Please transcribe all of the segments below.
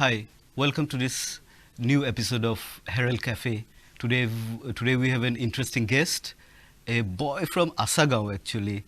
Hi, welcome to this new episode of Herald Cafe. Today we have an interesting guest, a boy from Asagao actually,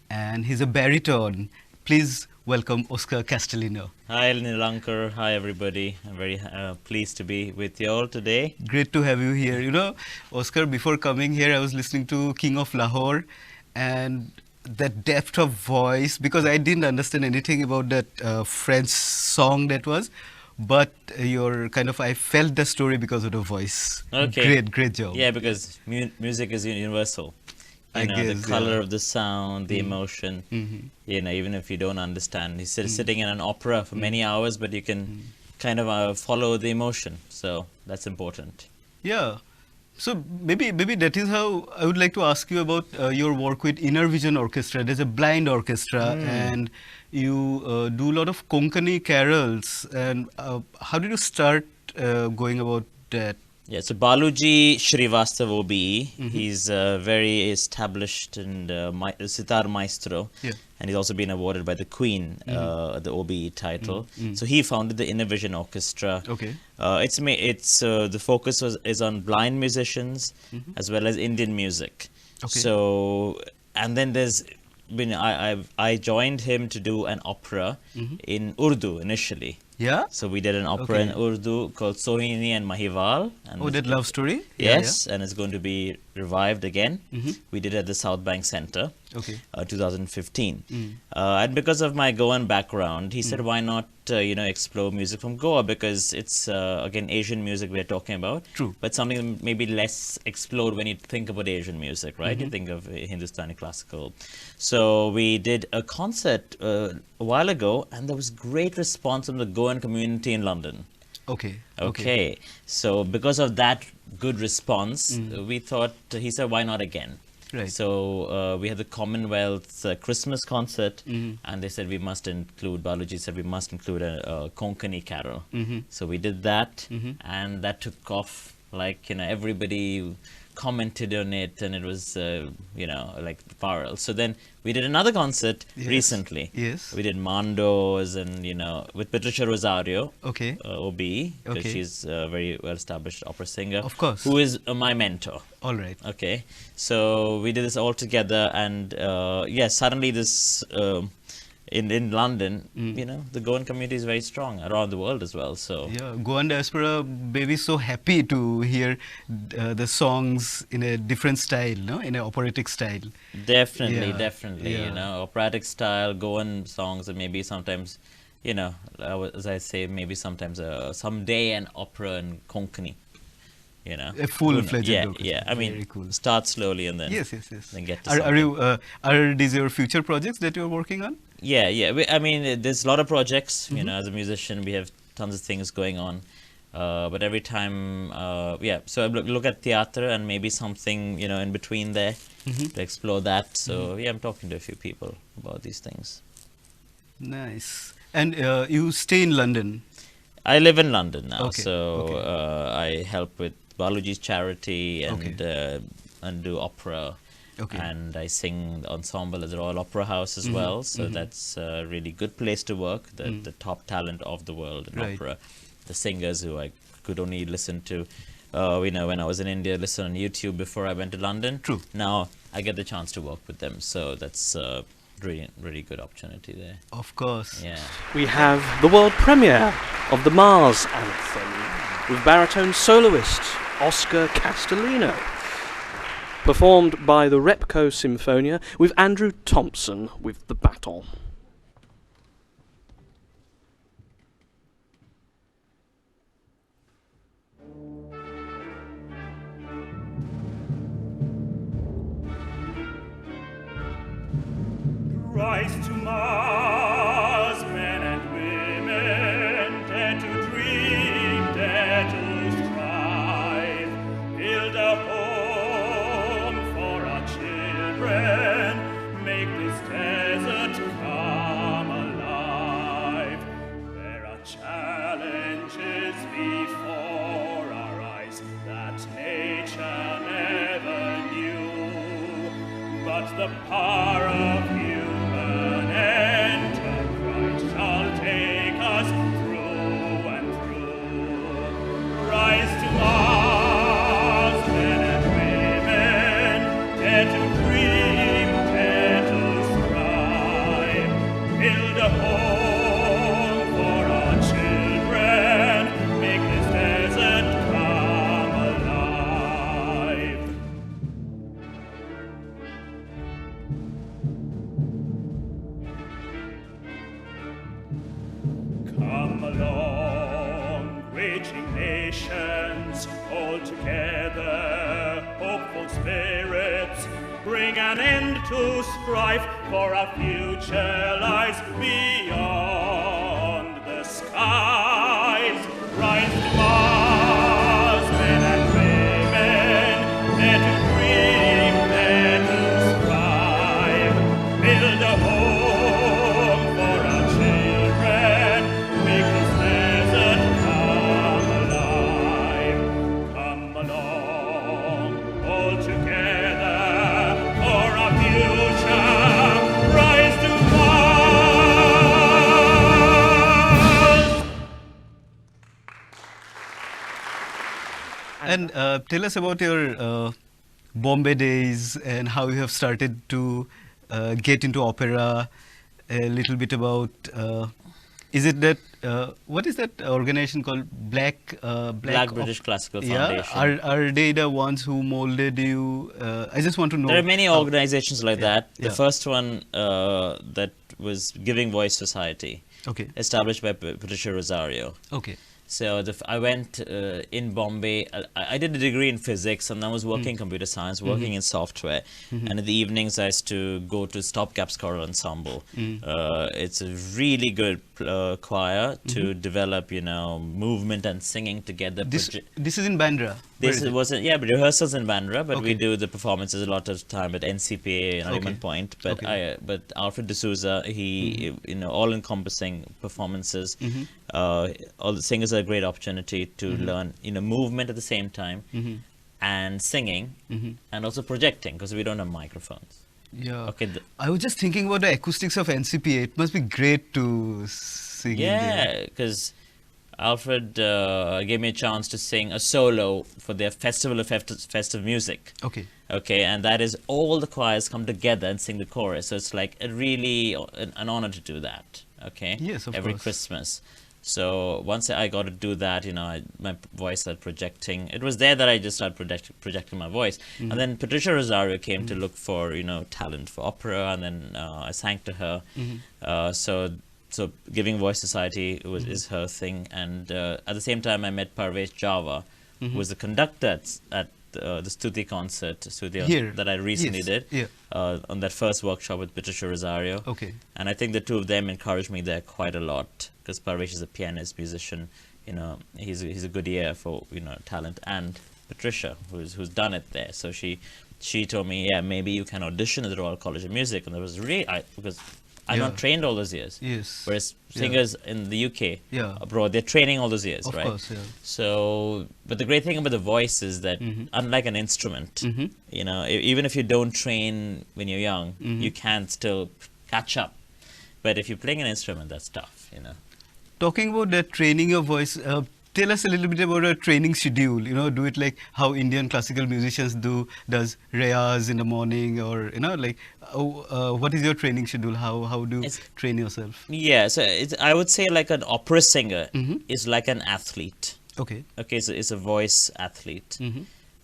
and he's a baritone. Please welcome Oscar Castellino. Hi Nilankar, hi everybody. I'm very pleased to be with you all today. Great to have you here. You know, Oscar, before coming here, I was listening to King of Lahore, and that depth of voice, because I didn't understand anything about that French song that was, but I felt the story because of the voice. Okay. Great job. Yeah, because music is universal. I guess, the color yeah. of the sound, the emotion. Even if you don't understand, he's sitting in an opera for many hours, but you can kind of follow the emotion. So that's important. Yeah. So maybe that is how I would like to ask you about your work with Inner Vision Orchestra. There's a blind orchestra, and you do a lot of Konkani Carols. And how did you start going about that? Yeah, so Baluji Srivastav OBE, he's very established and sitar maestro, and he's also been awarded by the Queen the OBE title. So he founded the Inner Vision Orchestra. Okay. The focus is on blind musicians as well as Indian music. Okay. So and then there's been I joined him to do an opera in Urdu initially. Yeah. So we did an opera in Urdu called Sohini and Mahiwal. And that love story? Yes, and it's going to be revived again. We did it at the South Bank Center, Okay. 2015. And because of my Goan background, he said, why not, explore music from Goa? Because it's, again, Asian music we're talking about. True. But something maybe less explored when you think about Asian music, right? You think of Hindustani classical. So we did a concert a while ago, and there was great response from the Goan community in London. Okay. So because of that good response, we thought, he said, why not again? Right. So we had the Commonwealth Christmas concert, and they said we must include, Baluji said we must include a Konkani Carol. So we did that, and that took off. Everybody commented on it, and it was, like viral. So then we did another concert recently. Yes. We did Mandos and, with Patricia Rosario. Okay. OB, because Okay. she's a very well-established opera singer. Of course. Who is my mentor. All right. Okay. So we did this all together, and, suddenly this... In London, the Goan community is very strong around the world as well. So Yeah, Goan diaspora baby so happy to hear the songs in a different style, no, in an operatic style. definitely, Yeah. operatic style Goan songs, and maybe sometimes, as I say, maybe sometimes someday an opera in Konkani. A full-fledged orchestra. Yeah. I mean, Very cool. start slowly and then Yes. then get to Are something. you are these your future projects that you're working on? Yeah. I mean, there's a lot of projects. As a musician, we have tons of things going on. But every time, So I look at theater and maybe something, in between there to explore that. So I'm talking to a few people about these things. Nice. And you stay in London. I live in London now, Okay, so okay. I help with Baluji's charity and do opera. Okay. And I sing ensemble at the Royal Opera House as well, so that's a really good place to work. The top talent of the world in Right. opera, the singers who I could only listen to, when I was in India, listen on YouTube before I went to London. True. Now I get the chance to work with them, so that's a really good opportunity there. Of course. Yeah. We have the world premiere of the Mars Anthem with baritone soloist Oscar Castellino, performed by the Repco Symphonia with Andrew Thompson with the baton. Rise to Mars, men and women, dare to dream, dare to strive. Build a home for our children, make this desert come alive. There are challenges before our eyes that nature never knew, but the power of human enterprise shall take us through and through. along, raging nations all together, hopeful spirits, bring an end to strife, for a future lies beyond the skies. Rise to Mars, men and women, dare to dream, dare to strive, build a home for our children, make this desert come alive. Come along, all together, for a future, rise to Mars. And tell us about your Bombay days and how you have started to get into opera. A little bit about is it that what is that organization called Black British Classical Yeah, Foundation. are they the ones who molded you? I just want to know. There are many how- organizations like that. The yeah. first one that was Giving Voice Society, Okay. established by Patricia Rosario. Okay. So I went in Bombay. I did a degree in physics, and I was working computer science, working in software. And in the evenings, I used to go to Stopgap's choral ensemble. It's a really good choir to develop, movement and singing together. This is in Bandra. Where is it? Wasn't but rehearsals in Bandra, but we Okay. do the performances a lot of time at NCPA and Argument Point. But Okay. but Alfred D'Souza, he all-encompassing performances. All the singers are a great opportunity to learn movement at the same time, and singing, and also projecting, because we don't have microphones. Yeah. Okay. I was just thinking about the acoustics of NCPA. It must be great to sing in there. Yeah, because Alfred gave me a chance to sing a solo for their Festival of Festive Music. Okay. Okay, and that is all the choirs come together and sing the chorus. So it's like an honor to do that. Okay. Yes, of every course. Christmas. So once I got to do that, my voice started projecting. It was there that I just started projecting my voice. And then Patricia Rosario came to look for talent for opera, and then I sang to her. So Giving Voice Society is her thing. And at the same time, I met Parvesh Java, who was the conductor at the Stuti concert Here. that I recently Yes. did Yeah. on that first workshop with Patricia Rosario. Okay. And I think the two of them encouraged me there quite a lot, because Parvesh is a pianist, musician. He's a good ear for talent, and Patricia, who's done it there. So she told me, yeah, maybe you can audition at the Royal College of Music, and that was really because I'm Yeah. not trained all those years. Yes. Whereas Yeah. singers in the UK, Yeah. abroad, they're training all those years, Of right? course, yeah. So, but the great thing about the voice is that, unlike an instrument, even if you don't train when you're young, you can still catch up. But if you're playing an instrument, that's tough, Talking about that training your voice, tell us a little bit about a training schedule. Do it like how Indian classical musicians does rayas in the morning, or what is your training schedule? How do you train yourself? Yeah, so I would say like an opera singer is like an athlete. Okay. Okay, so it's a voice athlete.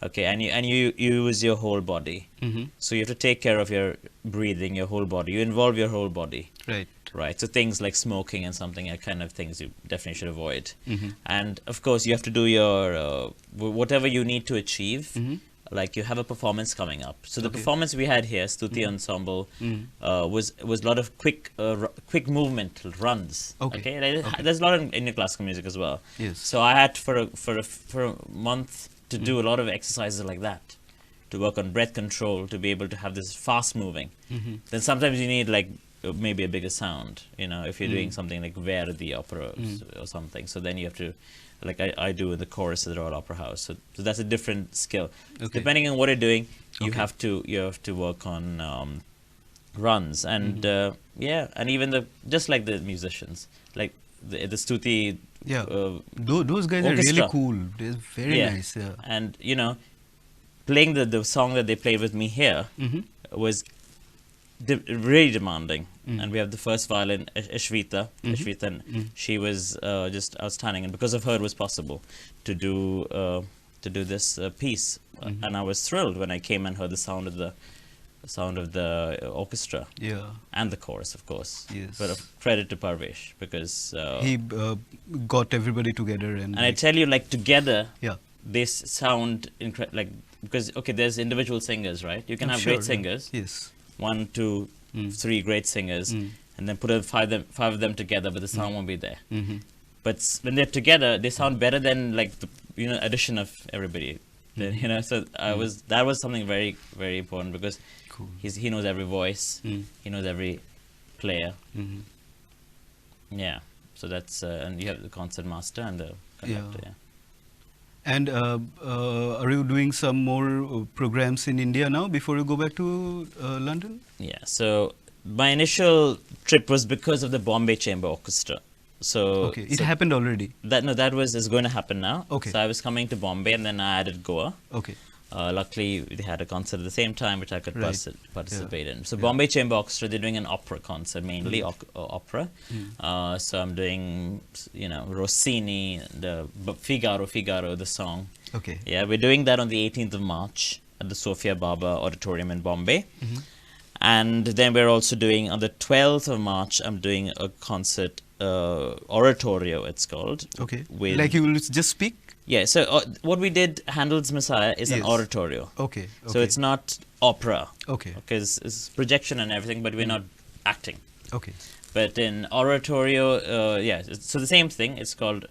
Okay, and you use your whole body. So you have to take care of your breathing, your whole body. You involve your whole body. Right. Right, so things like smoking and something are kind of things you definitely should avoid. And of course, you have to do your whatever you need to achieve. Like you have a performance coming up. So the performance we had here, Stuti Ensemble, was a lot of quick movement runs. Okay. There's a lot in Indian classical music as well. Yes. So I had for a month to do a lot of exercises like that, to work on breath control, to be able to have this fast moving. Then sometimes you need like maybe a bigger sound, if you're doing something like Verdi opera or something. So then you have to, like I do in the chorus at the Royal Opera House. So that's a different skill. Okay. Depending on what you're doing, you have to work on runs, and and even just like the musicians, like the Stuti. Yeah. Those guys are orchestra. really cool. They're very nice. Yeah. And playing the song that they played with me here was really demanding. And we have the first violin, Ashvita. And she was just outstanding, and because of her it was possible to do this piece. And I was thrilled when I came and heard the sound of sound of the orchestra Yeah. and the chorus, of course. Yes. But credit to Parvesh because He got everybody together and I tell you, like together, yeah. they sound like because okay, there's individual singers, right? You can have Sure, great singers, Yes. 1, 2, 3 great singers, and then put five of them together, but the sound won't be there. But when they're together, they sound better than like the addition of everybody. Then, so that was something very, very important because Cool. he knows every voice, he knows every player. Yeah, so that's and you have the concert master and the conductor. Yeah. And are you doing some more programs in India now before you go back to London? Yeah, so my initial trip was because of the Bombay Chamber Orchestra. So Okay, it happened already. that is going to happen now. Okay. So I was coming to Bombay and then I added Goa. Okay. Luckily, they had a concert at the same time, which I could Right. participate in. So Bombay Chamber Orchestra, they're doing an opera concert, mainly opera. So I'm doing, Rossini, the Figaro, the song. Okay. Yeah, we're doing that on the 18th of March at the Sophia Baba Auditorium in Bombay. And then we're also doing, on the 12th of March, I'm doing a concert, oratorio, it's called. Okay. With, Like you will just speak? yeah, so what we did, Handel's Messiah, is an Yes. oratorio. Okay. So it's not opera. Okay. Because it's projection and everything, but we're not acting. Okay. But in oratorio, so the same thing. It's called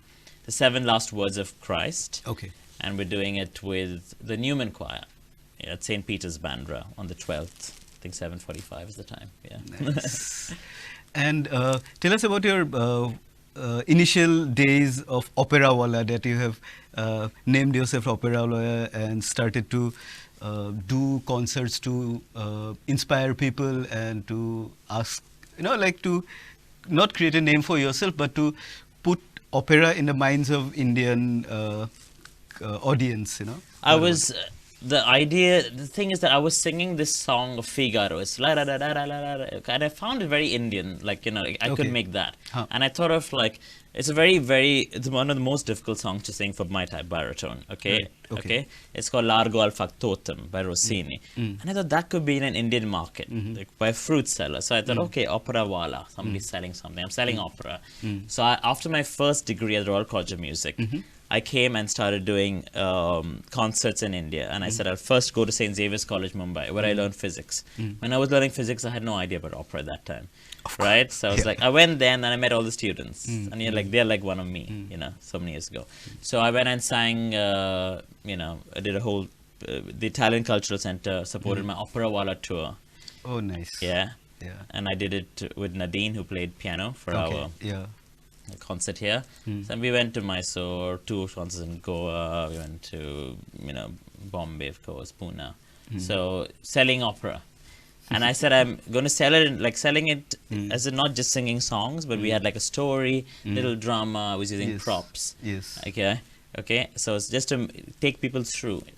The 7 Last Words of Christ. Okay. And we're doing it with the Newman Choir at St. Peter's, Bandra on the 12th. I think 7:45 is the time. Yeah. Nice. And tell us about your initial days of Opera Walla, that you have named yourself Opera Walla and started to do concerts to inspire people and to ask, like to not create a name for yourself, but to put opera in the minds of Indian audience, The thing is that I was singing this song of Figaro. It's la da da da da da da, and I found it very Indian. I Okay. could make that, Huh. and I thought of it's a it's one of the most difficult songs to sing for my type baritone. Okay, Right. Okay. It's called Largo al Factotum by Rossini, and I thought that could be in an Indian market, like by a fruit seller. So I thought, okay, Opera Walla, somebody's selling something. I'm selling opera. So after my first degree at the Royal College of Music, I came and started doing concerts in India, and I said I'll first go to St. Xavier's College, Mumbai, where I learned physics. When I was learning physics, I had no idea about opera at that time, right? So I was I went there, and then I met all the students, and they're like one of me, so many years ago. So I went and sang, I did a whole, the Italian Cultural Center supported my Opera Walla tour. Oh, nice. Yeah, Yeah. and I did it with Nadine, who played piano for Okay. our Yeah. concert here. So we went to Mysore, 2 concerts in Goa, we went to, Bombay, of course, Pune. So selling opera. And I said I'm going to sell it, selling it as in not just singing songs, but we had like a story, little drama. I was using Yes. props. Yes. Okay. So it's just to take people through it.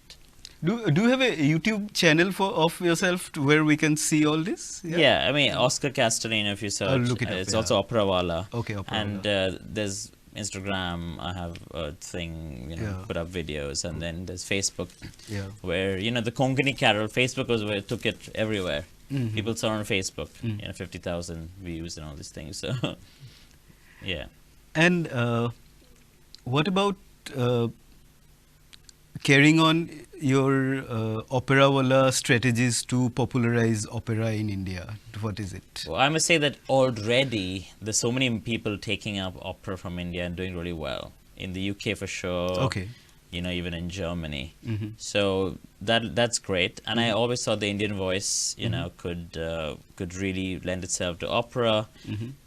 Do you have a YouTube channel of yourself where we can see all this? Yeah, I mean, Oscar Castellino, if you search, look it up, it's yeah. also Opera Walla. Okay, Opera And there's Instagram, I have a thing, Yeah. put up videos, and then there's Facebook, Yeah. where, the Konkani Carol, Facebook was where it took it everywhere. People saw it on Facebook, 50,000 views and all these things, so, yeah. And what about carrying on your Opera Walla strategies to popularize opera in India? What is it? Well, I must say that already there's so many people taking up opera from India and doing really well. In the UK for sure. Okay. Even in Germany. So that's great. And I always thought the Indian voice, could really lend itself to opera.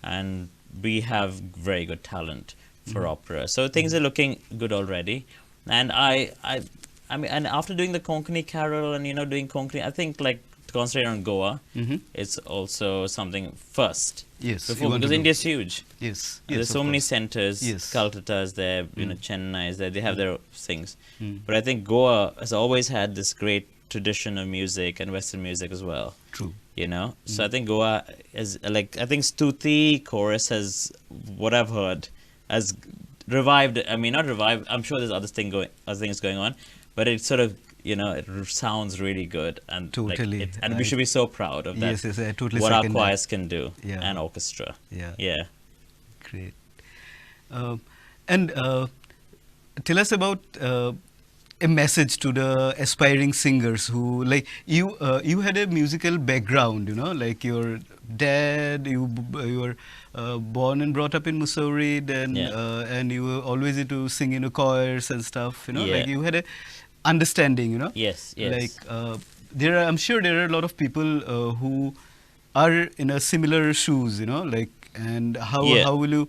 And we have very good talent for opera. So things are looking good already. And I mean, and after doing the Konkani Carol and, doing Konkani, I think concentrating on Goa, it's also something first. Yes. you Before, want to because do- India's huge. Yes. There's Yes, so of many course. centers. Yes. Calcutta is there, Chennai is there. They have their things. But I think Goa has always had this great tradition of music and Western music as well. True. So I think Goa is I think Stuti chorus has, what I've heard, has revived. I mean, not revived. I'm sure there's other things going on, but it sort of it sounds really good, and Totally. and we should be so proud of that. Yes, yes, I totally what our second that. choirs can do, Yeah. and orchestra. Yeah. Yeah. Great. And tell us about a message to the aspiring singers who, like you, you had a musical background, like your dad, you were born and brought up in Missouri, then Yeah. and you were always into sing in choirs and stuff, Yeah. like you had a understanding, Yes, yes. like I'm sure there are a lot of people who are in a similar shoes, like, and how Yeah. how will you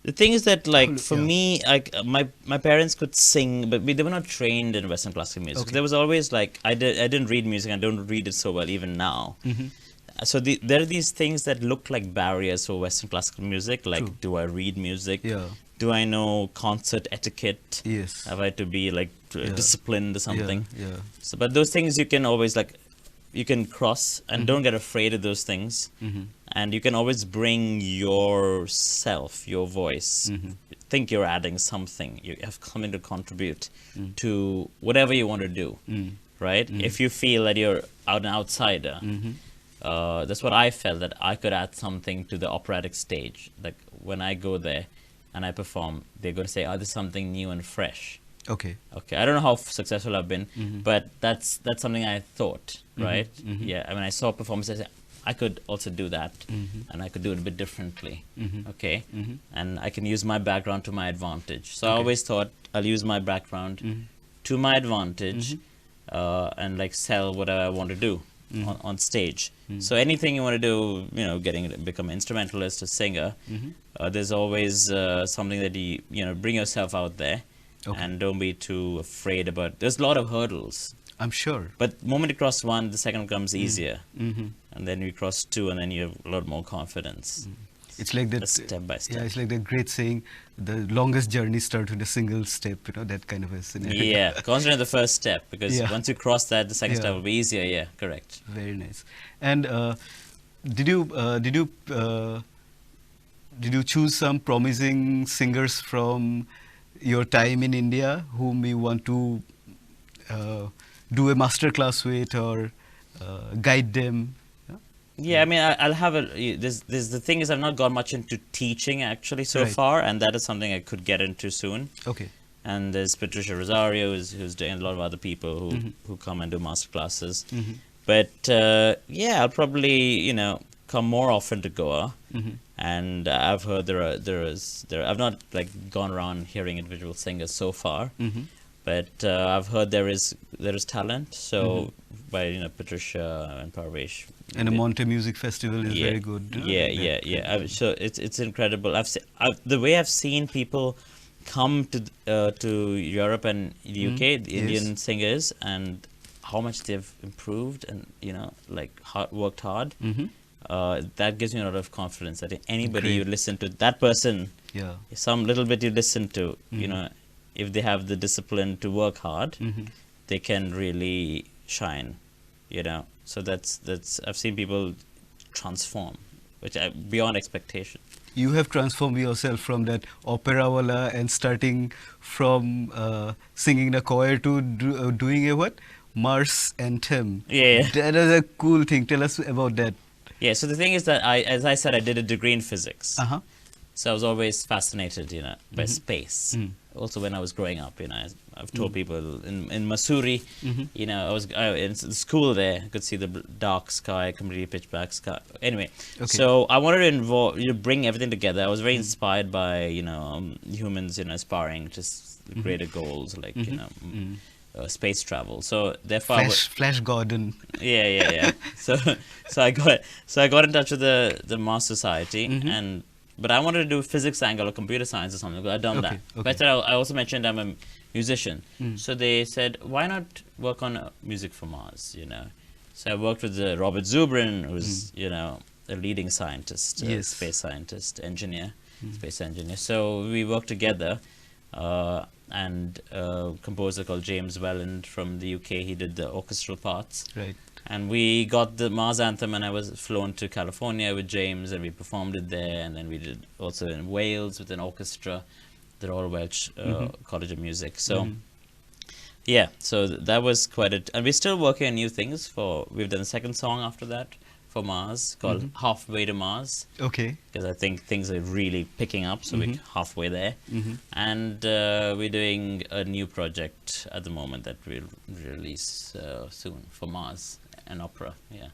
The thing is that, like, for Yeah. me, my parents could sing, but they were not trained in Western classical music. Okay. There was always like I didn't read music. I don't read it so well even now. Mhm. So there are these things that look like barriers for Western classical music. Like, True. do I read music? Yeah. Do I know concert etiquette? Yes. Have I to be like Yeah. disciplined or something? Yeah. So, but those things you can always you can cross, and don't get afraid of those things. Mm-hmm. And you can always bring yourself, your voice. Mhm. Think you're adding something. You have something to contribute to whatever you want to do, Mm. right? If you feel that you're an outsider, Mhm. that's what I felt, that I could add something to the operatic stage. Like when I go there and I perform, they're going to say, "Oh, this is something new and fresh." Okay. Okay, I don't know how successful I've been, but that's something I thought, right? mhm. Yeah, I mean, I saw performances. I could also do that, Mhm. and I could do it a bit differently. Mhm. Okay, Mhm. and I can use my background to my advantage. So I Okay. always thought I'll use my background to my advantage, and like sell whatever I want to do on stage. So anything you want to do, become an instrumentalist, a singer. There's always something that you bring yourself out there. Okay. And don't be too afraid about. There's a lot of hurdles, I'm sure. but the moment you cross one, the second becomes easier, Mm-hmm. and then you cross two, and then you have a lot more confidence. It's like that. Step by step. Yeah, it's like that great saying, the longest journey starts with a single step, that kind of a scenario. Yeah, concentrate on the first step, because Yeah. once you cross that, the second Yeah. step will be easier. Yeah, correct. Very nice. And did you choose some promising singers from your time in India whom you want to do a master class with or guide them? Yeah, I mean, I'll have a. There's the thing is, I've not gone much into teaching actually so Right. far, and that is something I could get into soon. Okay. And there's Patricia Rosario, who's doing a lot of other people who come and do master classes. But yeah, I'll probably come more often to Goa. And I've heard there I've not like gone around hearing individual singers so far, but I've heard there is talent. So by Patricia and Parvesh. And the Monte Music Festival is Yeah. very good. Yeah. So it's incredible. The way I've seen people come to Europe and the UK, the Yes. Indian singers, and how much they've improved and worked hard. That gives me a lot of confidence that anybody Great. you listen to, that person, Yeah. some little bit you listen to, if they have the discipline to work hard, they can really shine. So that's I've seen people transform, which beyond expectation. You have transformed yourself from that opera walla and starting from singing in a choir to doing a what? Mars anthem. Yeah. That is a cool thing. Tell us about that. Yeah. So the thing is that as I said, I did a degree in physics. Uh-huh. So I was always fascinated, by space. Also, when I was growing up, I've told people in Missouri, I was in school there. I could see the dark sky, completely pitch black sky. Anyway, Okay. so I wanted to bring everything together. I was very inspired by humans, aspiring to greater goals, like space travel. So therefore, Flash Gordon. yeah. So I got in touch with the Mars Society, but I wanted to do physics angle or computer science or something. I'd done Okay, that. okay. But I also mentioned I'm a musician. So they said, why not work on music for Mars? So I worked with Robert Zubrin, who's a leading scientist, Yes. space scientist, engineer, space engineer. So we worked together. And a composer called James Welland from the UK. He did the orchestral parts. Right. And we got the Mars Anthem, and I was flown to California with James, and we performed it there. And then we did also in Wales with an orchestra, the Royal Welsh College of Music. So, Yeah, so that was quite a... And we're still working on new things we've done a second song after that for Mars called Halfway to Mars. Okay. Because I think things are really picking up, so we're halfway there. And we're doing a new project at the moment that we'll release soon for Mars, an opera, yeah.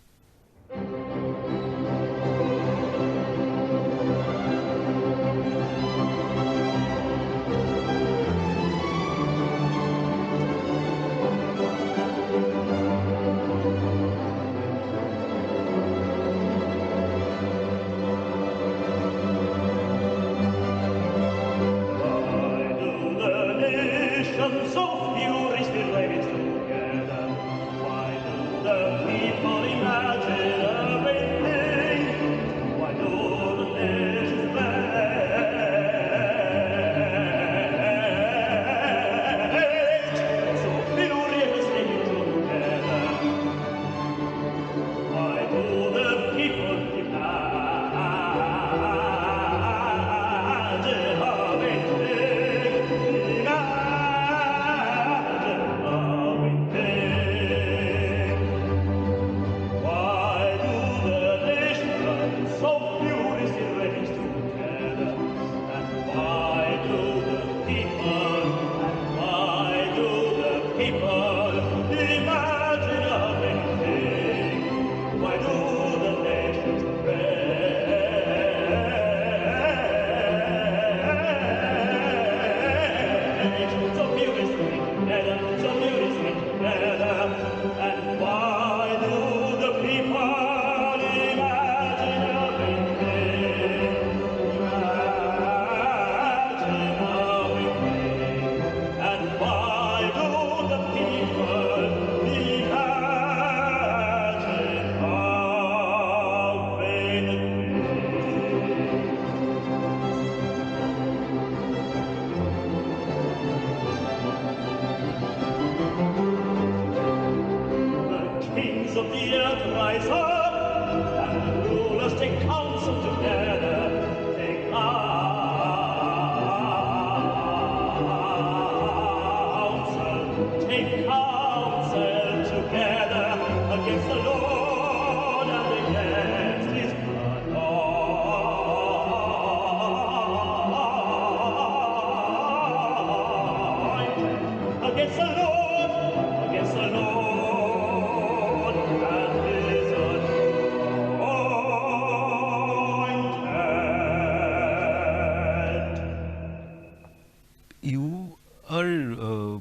You are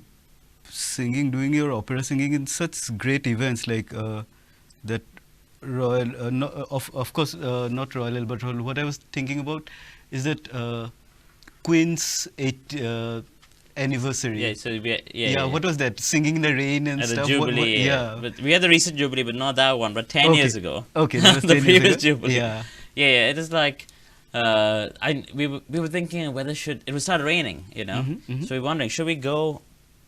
singing, doing your opera singing in such great events like that Royal, no, of course not Royal Albert Hall. What I was thinking about is that Queen's anniversary. Yeah, so yeah. What was that? Singing in the rain and At the stuff. Jubilee, yeah. But we had the recent Jubilee, but not that one. But 10 years ago. Okay, that was the 10 years previous ago. Jubilee. Yeah. Yeah. It is like we were thinking whether it would start raining, you know. So we're wondering, should we go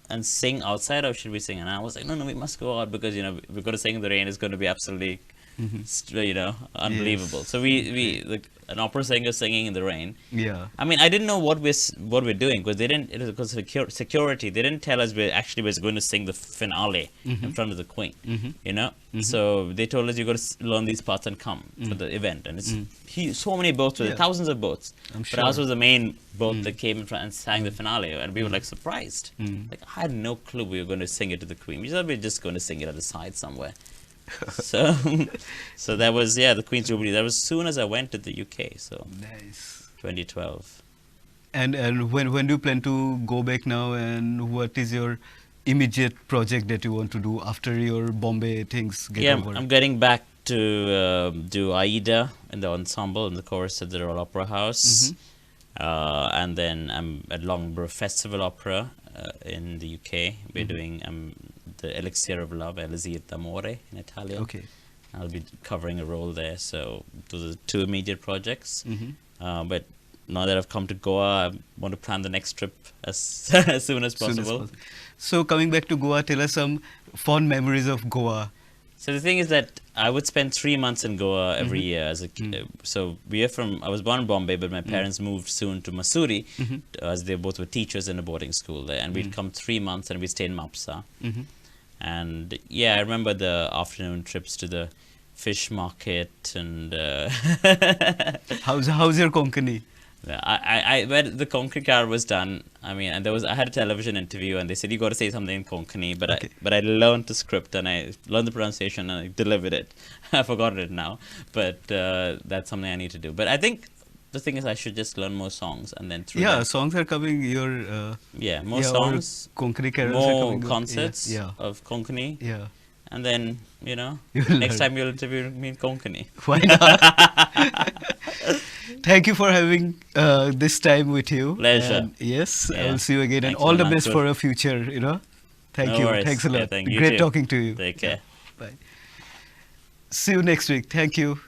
and sing outside or should we sing? And I was like, no, we must go out because we're going to sing in the rain. It's going to be absolutely, unbelievable. Yes. So we like an opera singer singing in the rain. Yeah. I mean, I didn't know what we're doing because they didn't. It was because of security. They didn't tell us we was going to sing the finale in front of the Queen. You know. So they told us you got to learn these parts and come for the event. And it's so many boats, thousands of boats. I'm But sure. ours was the main boat that came in front and sang the finale, and we were like surprised. Like I had no clue we were going to sing it to the Queen. We thought we were just going to sing it at the side somewhere. So that was the Queen's Jubilee. That was soon as I went to the UK. So Nice. 2012. And when do you plan to go back now? And what is your immediate project that you want to do after your Bombay things get over? I'm getting back to do Aida in the ensemble and the chorus at the Royal Opera House, and then I'm at Loughborough Festival Opera in the UK. We're doing the Elixir of Love, Elixir d'Amore in Italian. Okay. I'll be covering a role there. So those are the two immediate projects. But now that I've come to Goa, I want to plan the next trip as soon as possible. So coming back to Goa, tell us some fond memories of Goa. So the thing is that I would spend 3 months in Goa every year as a kid. So I was born in Bombay, but my parents moved soon to Mussoorie, as they both were teachers in a boarding school there. And we'd come 3 months and we'd stay in Mapsa. And yeah, I remember the afternoon trips to the fish market and... How's your Konkani? When the Konkani Carol was done, I mean, and I had a television interview, and they said you got to say something in Konkani, but I learned the script and I learned the pronunciation and I delivered it. I forgot it now, but that's something I need to do. But I think the thing is, I should just learn more songs and then through that, songs are coming. More songs, Konkani Carols more are coming. concerts of Konkani, Yeah. and then You'll next learn. time you'll interview me in Konkani. Why not? Thank you for having this time with you. Pleasure. And yes, I Yeah. will see you again. Thanks and all so the much. best Good. for a future, Thank No you. worries. Thanks a lot. Yeah, thank you Great too. talking to you. Take care. Bye. See you next week. Thank you.